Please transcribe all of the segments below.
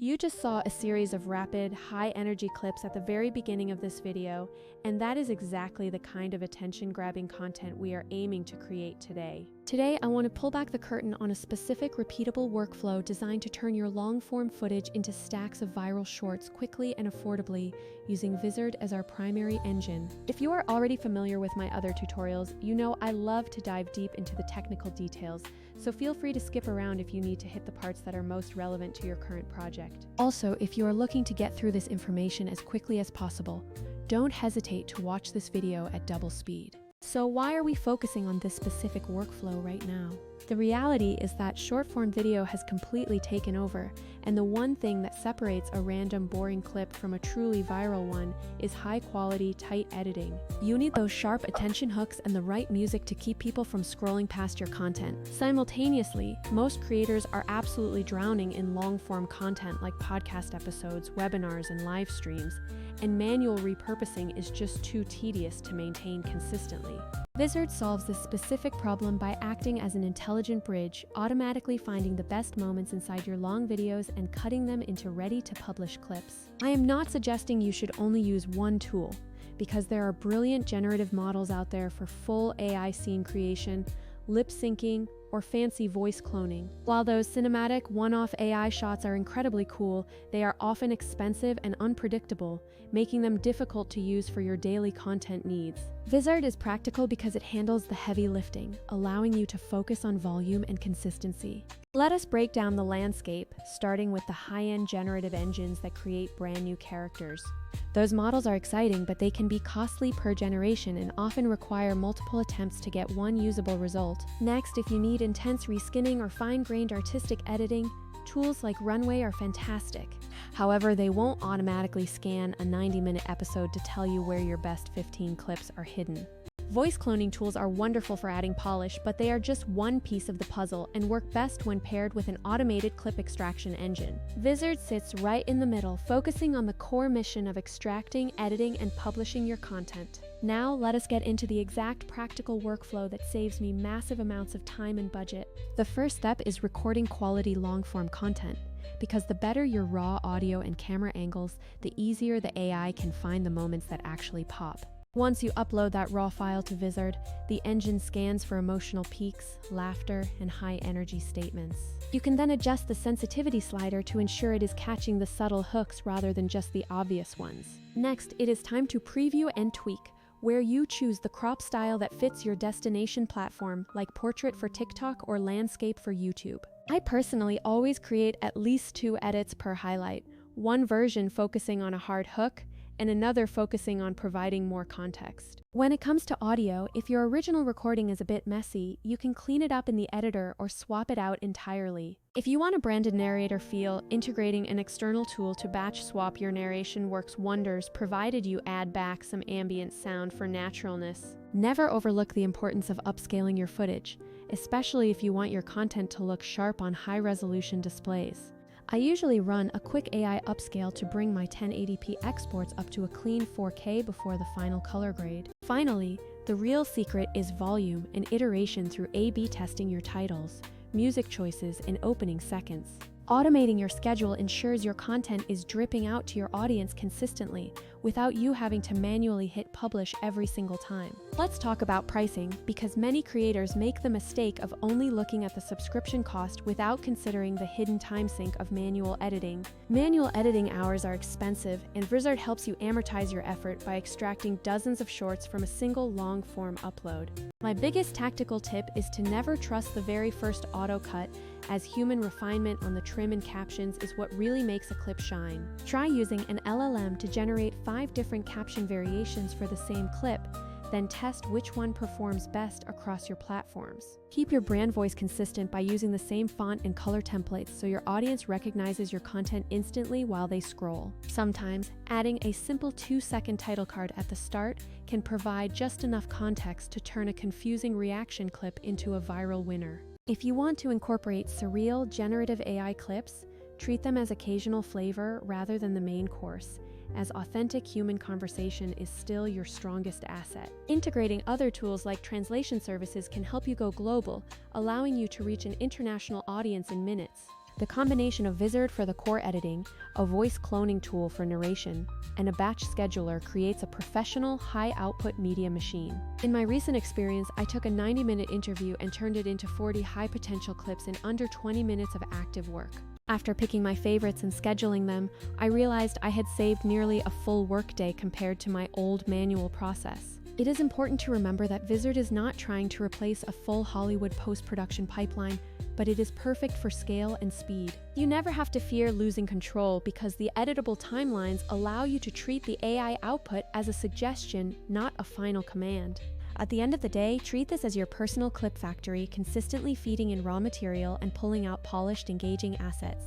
You just saw a series of rapid, high-energy clips at the very beginning of this video, and that is exactly the kind of attention-grabbing content we are aiming to create today. Today, I want to pull back the curtain on a specific repeatable workflow designed to turn your long-form footage into stacks of viral shorts quickly and affordably, using Vizard as our primary engine. If you are already familiar with my other tutorials, you know I love to dive deep into the technical details, so feel free to skip around if you need to hit the parts that are most relevant to your current project. Also, if you are looking to get through this information as quickly as possible, don't hesitate to watch this video at double speed. So why are we focusing on this specific workflow right now? The reality is that short-form video has completely taken over, and the one thing that separates a random boring clip from a truly viral one is high-quality, tight editing. You need those sharp attention hooks and the right music to keep people from scrolling past your content. Simultaneously, most creators are absolutely drowning in long-form content like podcast episodes, webinars, and live streams, and manual repurposing is just too tedious to maintain consistently. Vizard solves this specific problem by acting as an intelligent bridge, automatically finding the best moments inside your long videos and cutting them into ready-to-publish clips. I am not suggesting you should only use one tool, because there are brilliant generative models out there for full AI scene creation, lip syncing, or fancy voice cloning. While those cinematic, one-off AI shots are incredibly cool, they are often expensive and unpredictable, making them difficult to use for your daily content needs. Vizard is practical because it handles the heavy lifting, allowing you to focus on volume and consistency. Let us break down the landscape, starting with the high-end generative engines that create brand new characters. Those models are exciting, but they can be costly per generation and often require multiple attempts to get one usable result. Next, if you need intense reskinning or fine-grained artistic editing, tools like Runway are fantastic. However, they won't automatically scan a 90-minute episode to tell you where your best 15 clips are hidden. Voice cloning tools are wonderful for adding polish, but they are just one piece of the puzzle and work best when paired with an automated clip extraction engine. Vizard sits right in the middle, focusing on the core mission of extracting, editing, and publishing your content. Now, let us get into the exact practical workflow that saves me massive amounts of time and budget. The first step is recording quality long-form content, because the better your raw audio and camera angles, the easier the AI can find the moments that actually pop. Once you upload that raw file to Vizard, the engine scans for emotional peaks, laughter, and high-energy statements. You can then adjust the sensitivity slider to ensure it is catching the subtle hooks rather than just the obvious ones. Next, it is time to preview and tweak, where you choose the crop style that fits your destination platform, like portrait for TikTok or landscape for YouTube. I personally always create at least 2 edits per highlight, one version focusing on a hard hook, and another focusing on providing more context. When it comes to audio, if your original recording is a bit messy, you can clean it up in the editor or swap it out entirely. If you want a branded narrator feel, integrating an external tool to batch swap your narration works wonders, provided you add back some ambient sound for naturalness. Never overlook the importance of upscaling your footage, especially if you want your content to look sharp on high-resolution displays. I usually run a quick AI upscale to bring my 1080p exports up to a clean 4K before the final color grade. Finally, the real secret is volume and iteration through A/B testing your titles, music choices, and opening seconds. Automating your schedule ensures your content is dripping out to your audience consistently, without you having to manually hit publish every single time. Let's talk about pricing, because many creators make the mistake of only looking at the subscription cost without considering the hidden time sink of manual editing. Manual editing hours are expensive, and Vizard helps you amortize your effort by extracting dozens of shorts from a single long-form upload. My biggest tactical tip is to never trust the very first auto cut, as human refinement on the trim and captions is what really makes a clip shine. Try using an LLM to generate 5 different caption variations for the same clip, then test which one performs best across your platforms. Keep your brand voice consistent by using the same font and color templates so your audience recognizes your content instantly while they scroll. Sometimes, adding a simple 2-second title card at the start can provide just enough context to turn a confusing reaction clip into a viral winner. If you want to incorporate surreal, generative AI clips, treat them as occasional flavor rather than the main course, as authentic human conversation is still your strongest asset. Integrating other tools like translation services can help you go global, allowing you to reach an international audience in minutes. The combination of Vizard for the core editing, a voice cloning tool for narration, and a batch scheduler creates a professional, high-output media machine. In my recent experience, I took a 90-minute interview and turned it into 40 high-potential clips in under 20 minutes of active work. After picking my favorites and scheduling them, I realized I had saved nearly a full workday compared to my old manual process. It is important to remember that Vizard is not trying to replace a full Hollywood post-production pipeline, but it is perfect for scale and speed. You never have to fear losing control because the editable timelines allow you to treat the AI output as a suggestion, not a final command. At the end of the day, treat this as your personal clip factory, consistently feeding in raw material and pulling out polished, engaging assets.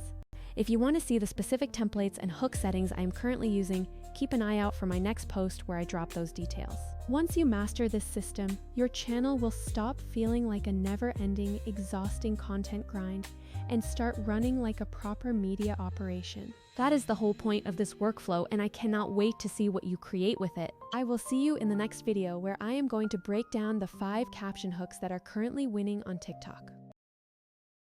If you want to see the specific templates and hook settings I am currently using, keep an eye out for my next post where I drop those details. Once you master this system, your channel will stop feeling like a never-ending, exhausting content grind and start running like a proper media operation. That is the whole point of this workflow, and I cannot wait to see what you create with it. I will see you in the next video where I am going to break down the 5 caption hooks that are currently winning on TikTok.